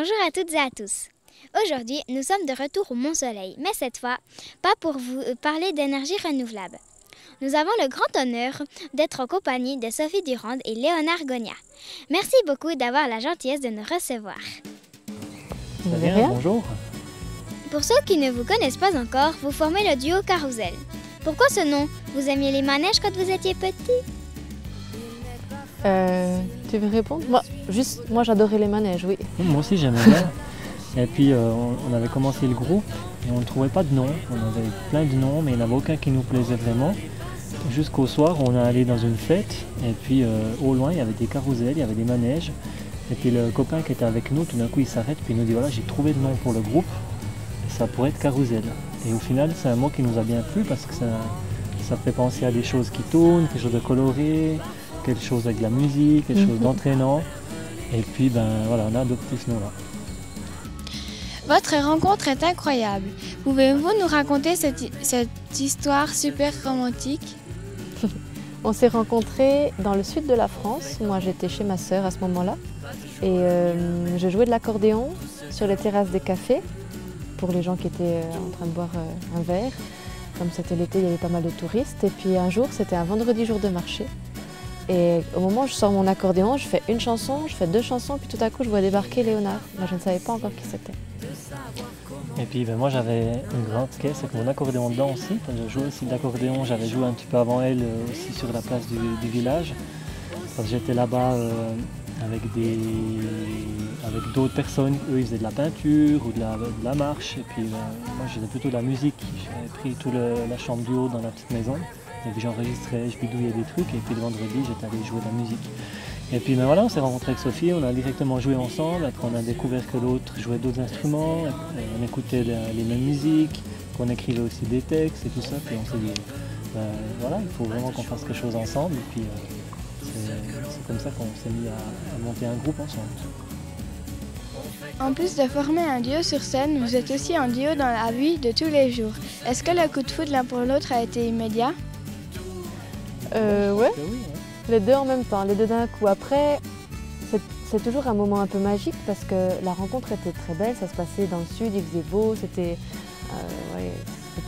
Bonjour à toutes et à tous. Aujourd'hui, nous sommes de retour au Mont-Soleil, mais cette fois, pas pour vous parler d'énergie renouvelable. Nous avons le grand honneur d'être en compagnie de Sophie Durande et Léonard Gogna. Merci beaucoup d'avoir la gentillesse de nous recevoir. Ça vient, bonjour. Pour ceux qui ne vous connaissent pas encore, vous formez le duo Carousel. Pourquoi ce nom? Vous aimiez les manèges quand vous étiez petit? Tu veux répondre? Moi j'adorais les manèges, oui. Moi aussi j'aimais bien. Et puis on avait commencé le groupe et on ne trouvait pas de nom. On avait plein de noms mais il n'y en avait aucun qui nous plaisait vraiment. Jusqu'au soir on est allé dans une fête et puis au loin il y avait des carousels, il y avait des manèges. Et puis le copain qui était avec nous, tout d'un coup il s'arrête puis il nous dit voilà j'ai trouvé le nom pour le groupe. Et ça pourrait être Carousel. Et au final c'est un mot qui nous a bien plu parce que ça fait penser à des choses qui tournent, quelque chose de coloré, quelque chose avec de la musique, quelque chose d'entraînant. Et puis voilà, on a adopté ce nom-là. Votre rencontre est incroyable. Pouvez-vous nous raconter cette histoire super romantique? On s'est rencontrés dans le sud de la France. Moi j'étais chez ma sœur à ce moment-là. Et je jouais de l'accordéon sur les terrasses des cafés pour les gens qui étaient en train de boire un verre. Comme c'était l'été, il y avait pas mal de touristes. Et puis un jour, c'était un vendredi jour de marché. Et au moment où je sors mon accordéon, je fais une chanson, je fais deux chansons, puis tout à coup je vois débarquer Léonard. Moi je ne savais pas encore qui c'était. Et puis moi j'avais une grande caisse avec mon accordéon dedans aussi. Quand je jouais aussi de l'accordéon, j'avais joué un petit peu avant elle aussi sur la place du village. Quand j'étais là-bas avec d'autres personnes, eux ils faisaient de la peinture ou de la marche. Et puis moi j'étais plutôt de la musique. J'avais pris toute la chambre du haut dans la petite maison. Et puis j'enregistrais, je bidouillais des trucs et puis le vendredi j'étais allé jouer de la musique. Et puis voilà, on s'est rencontrés avec Sophie, on a directement joué ensemble, après on a découvert que l'autre jouait d'autres instruments, on écoutait les mêmes musiques, qu'on écrivait aussi des textes et tout ça, puis on s'est dit, voilà, il faut vraiment qu'on fasse quelque chose ensemble, et puis c'est comme ça qu'on s'est mis à monter un groupe ensemble. En plus de former un duo sur scène, vous êtes aussi un duo dans la vie de tous les jours. Est-ce que le coup de foudre l'un pour l'autre a été immédiat? Ouais. Les deux en même temps, les deux d'un coup. Après, c'est toujours un moment un peu magique parce que la rencontre était très belle, ça se passait dans le sud, il faisait beau, c'était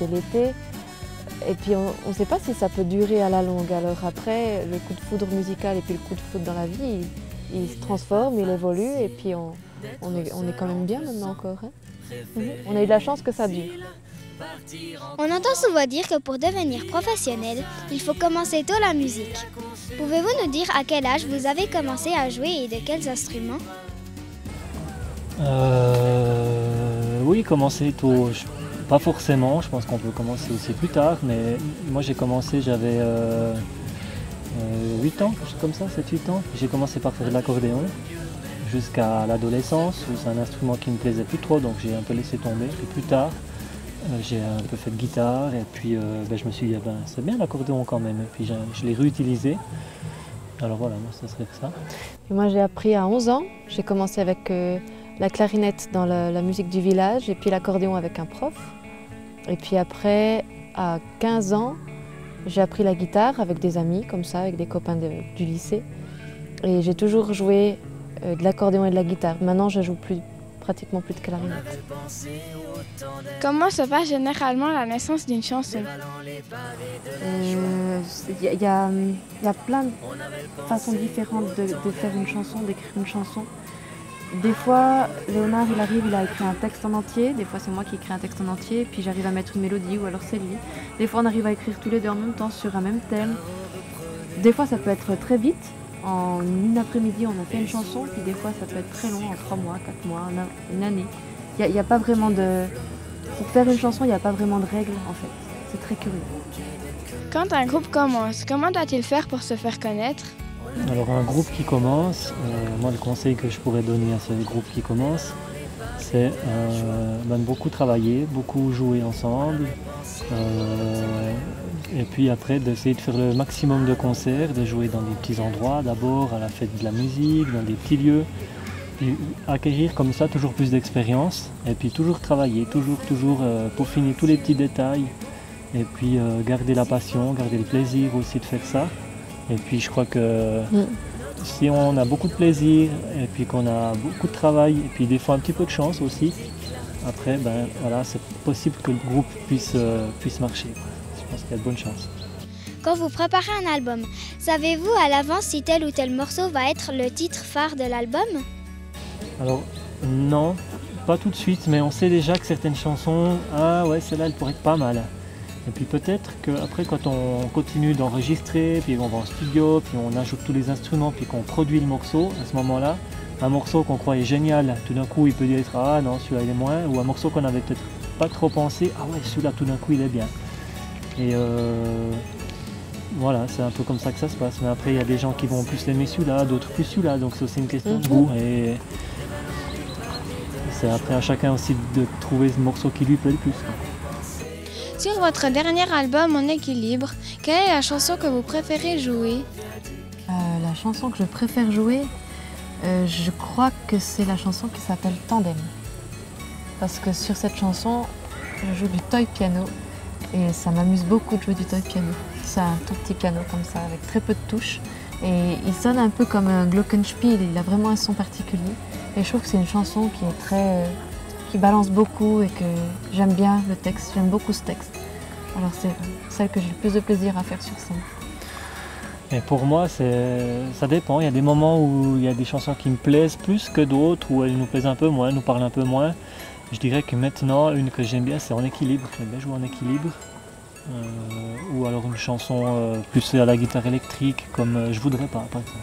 l'été. Et puis on ne sait pas si ça peut durer à la longue. Alors après, le coup de foudre musical et puis le coup de foudre dans la vie, il se transforme, il évolue et puis on est quand même bien maintenant encore. Hein. On a eu de la chance que ça dure. On entend souvent dire que pour devenir professionnel, il faut commencer tôt la musique. Pouvez-vous nous dire à quel âge vous avez commencé à jouer et de quels instruments? Oui, commencer tôt, pas forcément, je pense qu'on peut commencer aussi plus tard, mais moi j'ai commencé, j'avais 8 ans, quelque chose comme ça, 7-8 ans. J'ai commencé par faire de l'accordéon jusqu'à l'adolescence, où c'est un instrument qui me plaisait plus trop, donc j'ai un peu laissé tomber. Puis plus tard, j'ai un peu fait de guitare et puis je me suis dit c'est bien l'accordéon quand même et puis je l'ai réutilisé. Alors voilà, moi ça serait ça. Et moi j'ai appris à 11 ans, j'ai commencé avec la clarinette dans la musique du village et puis l'accordéon avec un prof. Et puis après, à 15 ans, j'ai appris la guitare avec des amis comme ça, avec des copains du lycée. Et j'ai toujours joué de l'accordéon et de la guitare. Maintenant je joue pratiquement plus de clarinette. Comment se passe généralement la naissance d'une chanson? Il y a plein de façons différentes de faire une chanson, d'écrire une chanson. Des fois, Léonard, il a écrit un texte en entier. Des fois, c'est moi qui écris un texte en entier, puis j'arrive à mettre une mélodie, ou alors c'est lui. Des fois, on arrive à écrire tous les deux en même temps sur un même thème. Des fois, ça peut être très vite. En une après-midi, on a fait une chanson, puis des fois, ça peut être très long, en 3 mois, 4 mois, une année. Il n'y a pas vraiment de... Pour faire une chanson, il n'y a pas vraiment de règles, en fait. C'est très curieux. Quand un groupe commence, comment doit-il faire pour se faire connaître? Alors un groupe qui commence, moi le conseil que je pourrais donner à ce groupe qui commence, c'est beaucoup travailler, beaucoup jouer ensemble. Et puis après d'essayer de faire le maximum de concerts, de jouer dans des petits endroits, d'abord à la fête de la musique, dans des petits lieux. Puis acquérir comme ça toujours plus d'expérience et puis toujours travailler, toujours peaufiner tous les petits détails et puis garder la passion, garder le plaisir aussi de faire ça. Et puis je crois que si on a beaucoup de plaisir et puis qu'on a beaucoup de travail et puis des fois un petit peu de chance aussi, après voilà, c'est possible que le groupe puisse marcher. Je pense qu'il y a de bonnes chances. Quand vous préparez un album, savez-vous à l'avance si tel ou tel morceau va être le titre phare de l'album? Alors non, pas tout de suite, mais on sait déjà que certaines chansons, ah ouais, celle-là elle pourrait être pas mal. Et puis peut-être qu'après quand on continue d'enregistrer, puis on va en studio, puis on ajoute tous les instruments, puis qu'on produit le morceau, à ce moment-là, un morceau qu'on croyait génial, tout d'un coup il peut être ah non celui-là il est moins, ou un morceau qu'on avait peut-être pas trop pensé, ah ouais celui-là tout d'un coup il est bien. Et voilà, c'est un peu comme ça que ça se passe. Mais après il y a des gens qui vont plus aimer celui-là, d'autres plus celui-là, donc c'est aussi une question de goût. Et c'est après à chacun aussi de trouver le morceau qui lui plaît le plus. Sur votre dernier album En équilibre, quelle est la chanson que vous préférez jouer? La chanson que je préfère jouer, je crois que c'est la chanson qui s'appelle Tandem. Parce que sur cette chanson, je joue du toy piano et ça m'amuse beaucoup de jouer du toy piano. C'est un tout petit piano comme ça, avec très peu de touches. Et il sonne un peu comme un glockenspiel, il a vraiment un son particulier. Et je trouve que c'est une chanson qui est qui balance beaucoup et que j'aime bien le texte, j'aime beaucoup ce texte. Alors c'est celle que j'ai le plus de plaisir à faire sur scène. Et pour moi, ça dépend. Il y a des moments où il y a des chansons qui me plaisent plus que d'autres, où elles nous plaisent un peu moins, nous parlent un peu moins. Je dirais que maintenant, une que j'aime bien, c'est En équilibre. J'aime bien jouer En équilibre. Ou alors une chanson plus à la guitare électrique, comme Je voudrais pas, par exemple.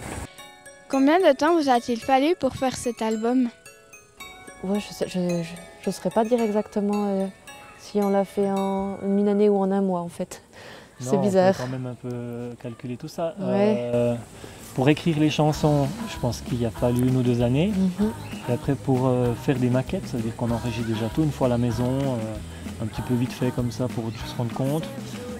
Combien de temps vous a-t-il fallu pour faire cet album? Ouais, je ne saurais pas dire exactement si on l'a fait en une année ou en un mois en fait. C'est bizarre. On peut quand même un peu calculer tout ça. Ouais. Pour écrire les chansons, je pense qu'il a fallu 1 ou 2 années. Et après pour faire des maquettes, ça veut dire qu'on enregistre déjà tout une fois à la maison, un petit peu vite fait comme ça pour se rendre compte.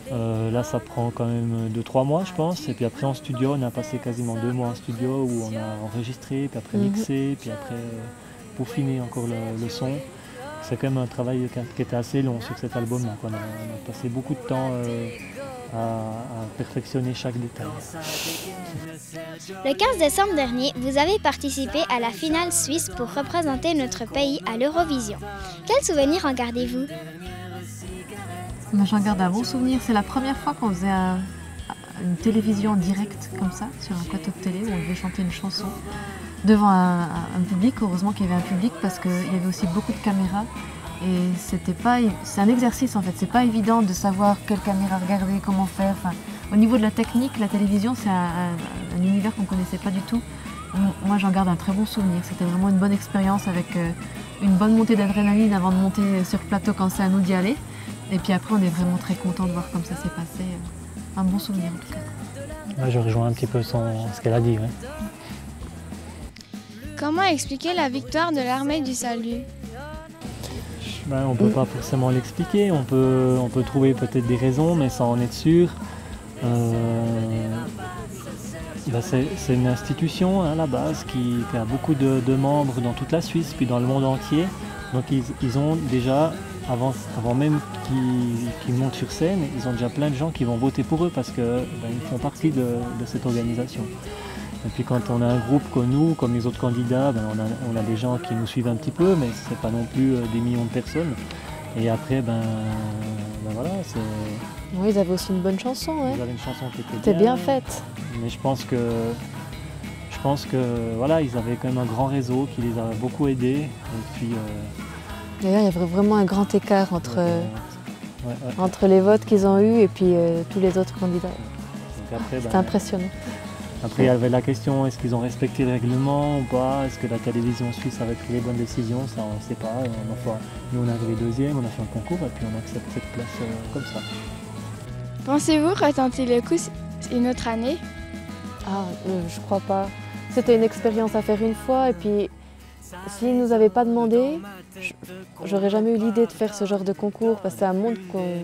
Là ça prend quand même 2-3 mois je pense. Et puis après en studio, on a passé quasiment 2 mois en studio où on a enregistré, puis après mixé, puis après peaufiner encore le son. C'est quand même un travail qui était assez long sur cet album. Donc on a passé beaucoup de temps à perfectionner chaque détail. Le 15 décembre dernier, vous avez participé à la finale suisse pour représenter notre pays à l'Eurovision. Quel souvenir en gardez-vous? Moi, j'en garde un bon souvenir. C'est la première fois qu'on faisait une télévision en direct comme ça, sur un plateau de télé où on devait chanter une chanson devant un public. Heureusement qu'il y avait un public parce qu'il y avait aussi beaucoup de caméras. Et c'est un exercice en fait, c'est pas évident de savoir quelle caméra regarder, comment faire. Enfin, au niveau de la technique, la télévision c'est un univers qu'on connaissait pas du tout. Moi j'en garde un très bon souvenir, c'était vraiment une bonne expérience avec une bonne montée d'adrénaline avant de monter sur le plateau quand c'est à nous d'y aller. Et puis après on est vraiment très content de voir comme ça s'est passé. Un bon souvenir en tout cas. Ouais, je rejoins un petit peu ce qu'elle a dit. Ouais. Comment expliquer la victoire de l'Armée du Salut? On ne peut pas forcément l'expliquer, on peut trouver peut-être des raisons, mais sans en être sûr. C'est une institution à la base qui a beaucoup de membres dans toute la Suisse, puis dans le monde entier. Donc ils ont déjà, avant même qu'ils montent sur scène, ils ont déjà plein de gens qui vont voter pour eux parce qu'ils font partie de cette organisation. Et puis quand on a un groupe comme nous, comme les autres candidats, on a des gens qui nous suivent un petit peu, mais ce n'est pas non plus des millions de personnes. Et après, voilà, c'est... Oui, ils avaient aussi une bonne chanson. Ouais. Ils avaient une chanson qui était bien faite. Mais je pense que voilà, ils avaient quand même un grand réseau qui les a beaucoup aidés. Et puis, d'ailleurs, il y avait vraiment un grand écart entre les votes qu'ils ont eus et puis tous les autres candidats. C'était impressionnant. Après, il y avait la question, est-ce qu'ils ont respecté le règlement ou pas? Est-ce que la télévision suisse avait pris les bonnes décisions? Ça, on ne sait pas. Nous, on est arrivé 2e, on a fait un concours et puis on accepte cette place comme ça. Pensez-vous retenter le coup une autre année? Je crois pas. C'était une expérience à faire une fois et puis s'ils ne nous avaient pas demandé, j'aurais jamais eu l'idée de faire ce genre de concours parce que ça montre qu'on...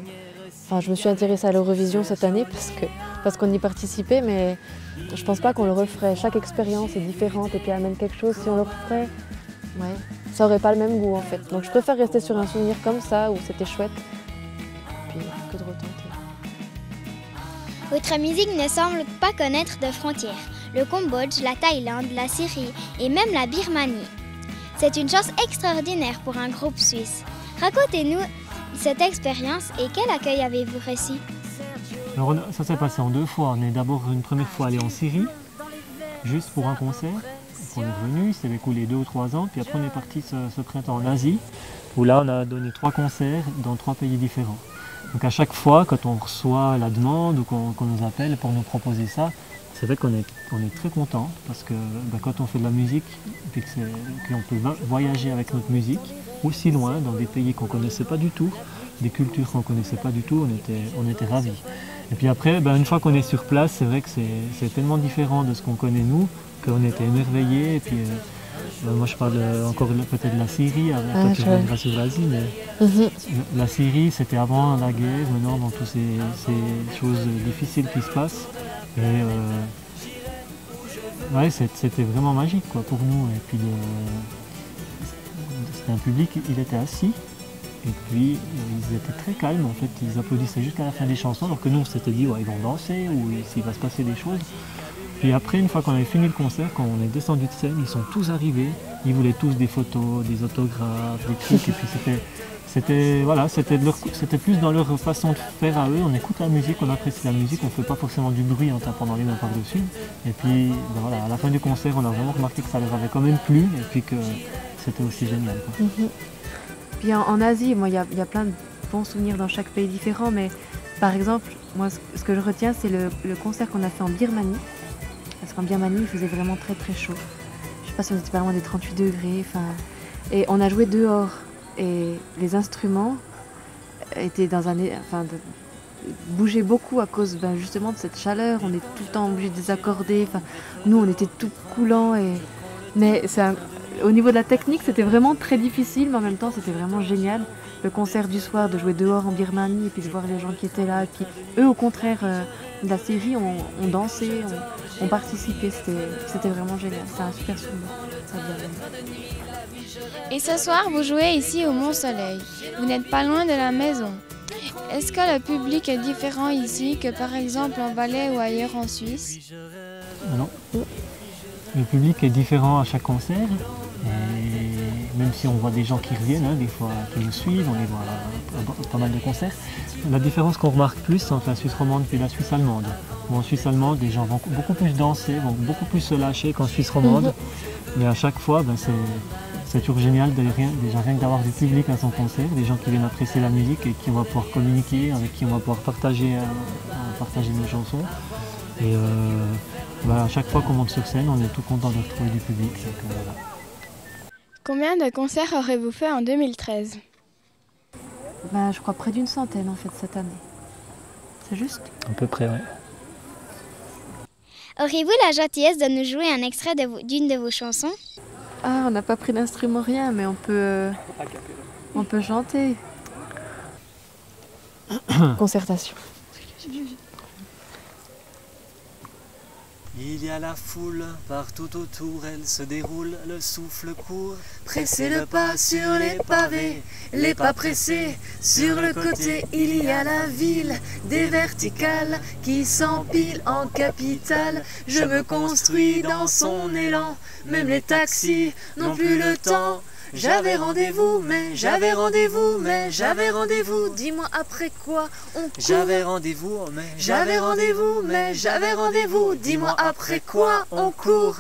Enfin, je me suis intéressée à l'Eurovision cette année parce qu'on y participait, mais je pense pas qu'on le referait. Chaque expérience est différente et puis amène quelque chose. Si on le referait, ça aurait pas le même goût en fait. Donc je préfère rester sur un souvenir comme ça où c'était chouette, puis que de retenter. Votre musique ne semble pas connaître de frontières. le Cambodge, la Thaïlande, la Syrie et même la Birmanie. C'est une chance extraordinaire pour un groupe suisse. Racontez-nous cette expérience et quel accueil avez-vous reçu? Alors ça s'est passé en 2 fois. On est d'abord une première fois allé en Syrie, juste pour un concert. On est revenu, c'est écoulé 2 ou 3 ans, puis après on est parti ce printemps en Asie, où là on a donné 3 concerts dans 3 pays différents. Donc à chaque fois, quand on reçoit la demande ou qu'on nous appelle pour nous proposer ça, c'est vrai qu'on est très content, parce que quand on fait de la musique, puis qu'on peut voyager avec notre musique, aussi loin, dans des pays qu'on ne connaissait pas du tout, des cultures qu'on ne connaissait pas du tout, on était ravis. Et puis après, une fois qu'on est sur place, c'est vrai que c'est tellement différent de ce qu'on connaît nous, qu'on était émerveillés. Et puis moi je parle encore peut-être de la Syrie, après tu reviendras sur l'Asie, mais la Syrie c'était avant la guerre, maintenant dans toutes ces choses difficiles qui se passent. Et ouais, c'était vraiment magique quoi, pour nous. Et puis c'était un public, il était assis. Et puis ils étaient très calmes en fait, ils applaudissaient jusqu'à la fin des chansons, alors que nous on s'était dit ouais, ils vont danser ou s'il va se passer des choses. Puis après, une fois qu'on avait fini le concert, quand on est descendu de scène, ils sont tous arrivés, ils voulaient tous des photos, des autographes, des trucs, et puis c'était plus dans leur façon de faire à eux. On écoute la musique, on apprécie la musique, on ne fait pas forcément du bruit en tapant dans les mains par-dessus. Et puis voilà, à la fin du concert, on a vraiment remarqué que ça leur avait quand même plu, et puis que c'était aussi génial quoi. Puis en Asie, moi, il y a plein de bons souvenirs dans chaque pays différent, mais par exemple, moi, ce que je retiens, c'est le concert qu'on a fait en Birmanie. Parce qu'en Birmanie, il faisait vraiment très très chaud. Je sais pas si on était pas loin des 38 degrés. Et on a joué dehors. Et les instruments étaient bougeaient beaucoup à cause justement de cette chaleur. On est tout le temps obligé de désaccorder. Nous, on était tout coulants. Mais au niveau de la technique, c'était vraiment très difficile, mais en même temps, c'était vraiment génial. Le concert du soir, de jouer dehors en Birmanie et puis de voir les gens qui étaient là, qui, eux, au contraire de la Syrie, ont dansé, ont participé. C'était vraiment génial. C'est un super souvenir. Ça Et ce soir, vous jouez ici au Mont-Soleil. Vous n'êtes pas loin de la maison. Est-ce que le public est différent ici que par exemple en Valais ou ailleurs en Suisse? Non. Le public est différent à chaque concert. Et même si on voit des gens qui reviennent, des fois qui nous suivent, on les voit à pas mal de concerts. La différence qu'on remarque plus entre la Suisse romande et la Suisse allemande. En Suisse allemande, les gens vont beaucoup plus danser, vont beaucoup plus se lâcher qu'en Suisse romande. Mais à chaque fois, c'est toujours génial déjà rien que d'avoir du public à son concert, des gens qui viennent apprécier la musique et qui on va pouvoir communiquer, avec qui on va pouvoir partager nos chansons. Et à chaque fois qu'on monte sur scène, on est tout content de retrouver du public. Donc, voilà. Combien de concerts aurez-vous fait en 2013? Je crois près d'une centaine en fait cette année. C'est juste? À peu près, oui. Auriez-vous la gentillesse de nous jouer un extrait d'une de vos chansons? Ah, on n'a pas pris d'instrument, rien, mais on peut chanter. Concertation. Il y a la foule, partout autour elle se déroule, le souffle court. Pressez le pas sur les pavés, les pas pressés sur le côté. Il y a la ville, des verticales qui s'empilent en capitale. Je me construis dans son élan, même les taxis n'ont plus le temps. J'avais rendez-vous, mais j'avais rendez-vous, mais j'avais rendez-vous. Dis-moi après quoi on court. J'avais rendez-vous, mais j'avais rendez-vous, mais j'avais rendez-vous. Dis-moi après quoi on court.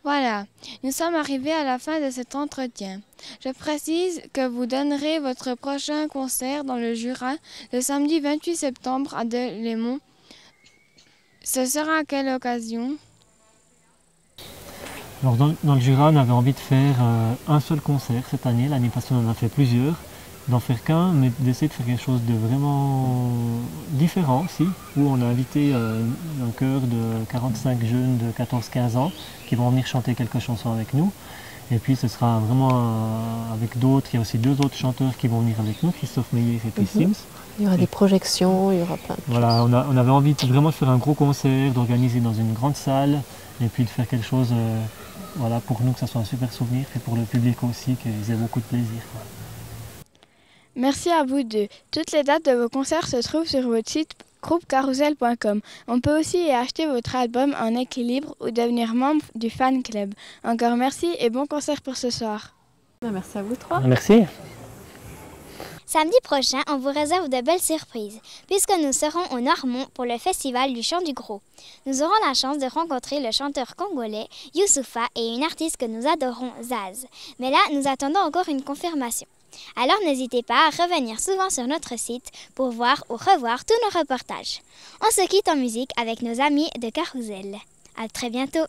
Voilà, nous sommes arrivés à la fin de cet entretien. Je précise que vous donnerez votre prochain concert dans le Jura le samedi 28 septembre à Delémont. Ce sera à quelle occasion? Alors dans le Jura, on avait envie de faire un seul concert cette année. L'année passée, on en a fait plusieurs. D'en faire qu'un, mais d'essayer de faire quelque chose de vraiment différent aussi, où on a invité un chœur de 45 jeunes de 14-15 ans qui vont venir chanter quelques chansons avec nous. Et puis ce sera vraiment avec d'autres. Il y a aussi 2 autres chanteurs qui vont venir avec nous, Christophe Meyer et puis Sims. Il y aura des projections, il y aura plein de choses. Voilà, on avait envie de vraiment faire un gros concert, d'organiser dans une grande salle, et puis de faire quelque chose pour nous, que ça soit un super souvenir, et pour le public aussi, qu'ils aient beaucoup de plaisir. Merci à vous deux. Toutes les dates de vos concerts se trouvent sur votre site groupecarousel.com. On peut aussi y acheter votre album en équilibre ou devenir membre du fan club. Encore merci et bon concert pour ce soir. Merci à vous trois. Merci. Samedi prochain, on vous réserve de belles surprises, puisque nous serons au Noirmont pour le festival du chant du gros. Nous aurons la chance de rencontrer le chanteur congolais Youssoufa et une artiste que nous adorons, Zaz. Mais là, nous attendons encore une confirmation. Alors n'hésitez pas à revenir souvent sur notre site pour voir ou revoir tous nos reportages. On se quitte en musique avec nos amis de Carousel. À très bientôt.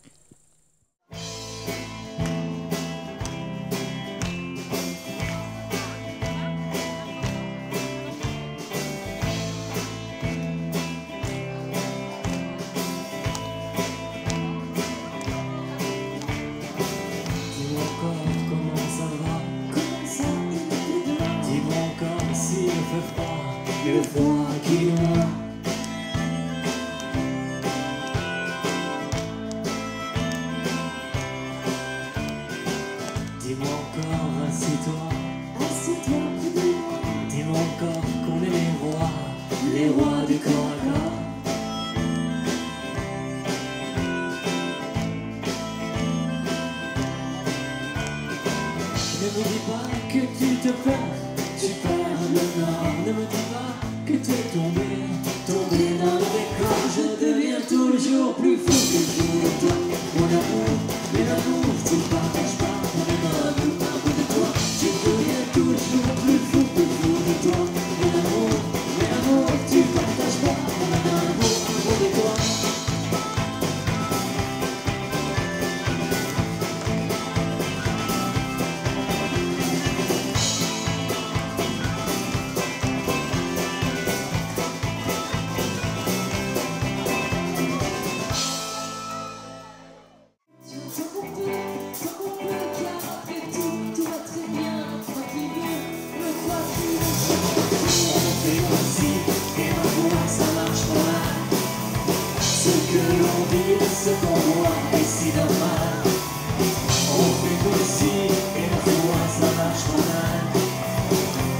Et le froid qui nous noie. Dis-moi encore, assieds-toi près de moi. Dis-moi encore qu'on est les rois du corps à corps. Ne me dis pas que tu te perds, tu perds le nord. Ne me dis pas que tu es tombé dans le décor. Je deviens toujours plus fou que je de toi. Mon amour, mais l'amour, tu ne partages pas mon amour de toi. Tu deviens toujours plus fou que je de toi. Mon amour, mais l'amour, tu ne partages pas mon amour de toi. Ce qu'on voit est si normal. On fait comme si, et la foi ça marche pas mal.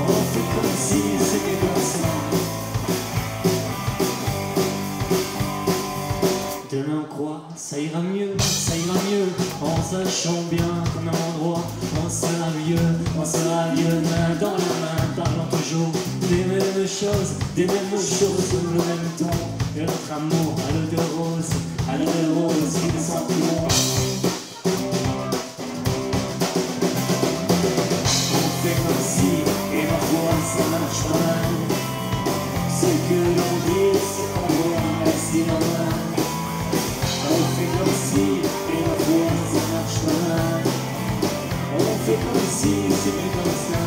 On fait comme si c'était comme ça. Demain on croit, ça ira mieux, en sachant bien qu'on a un endroit. On sera vieux, main dans la main, parlant toujours des mêmes choses, sous le même ton. Et notre amour à l'eau de rose qui descend plus loin. On fait comme si, et ma foi ça marche pas mal. Ce que l'on dit, ce qu'on voit est si normal. On fait comme si, et ma foi ça marche pas mal. On fait comme si c'était comme ça.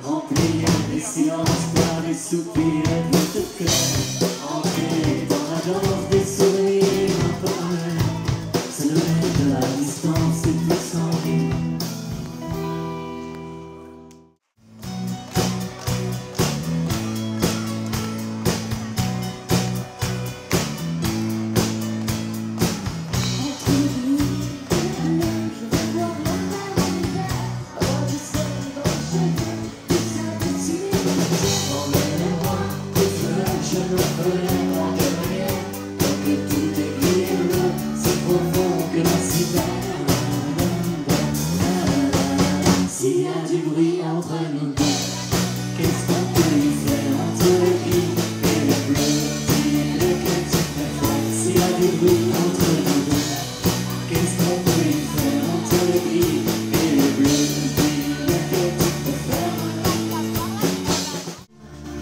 Remplir les silences par des soupirs de te cœur. Entrer dans la danse des sourires imparfaits. Se lever de la distance et plus sanguine. S'il y a du bruit entre nous deux, qu'est-ce qu'on peut y faire entre le gris et le bleu? Dis lequel tu préfères. S'il y a du bruit entre nous deux, qu'est-ce qu'on peut y faire entre le gris et le bleu? Dis lequel tu préfères.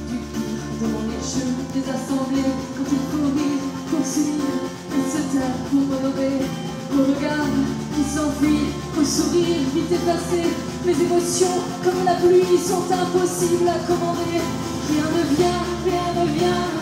Du pire devant les jeux des assemblées, quand il faut rire, poursuivre et se taire pour relever. Vos regards qui s'enfuient, vos sourires vite effacés. Mes émotions, comme la pluie, sont impossibles à commander. Rien ne vient, rien ne vient.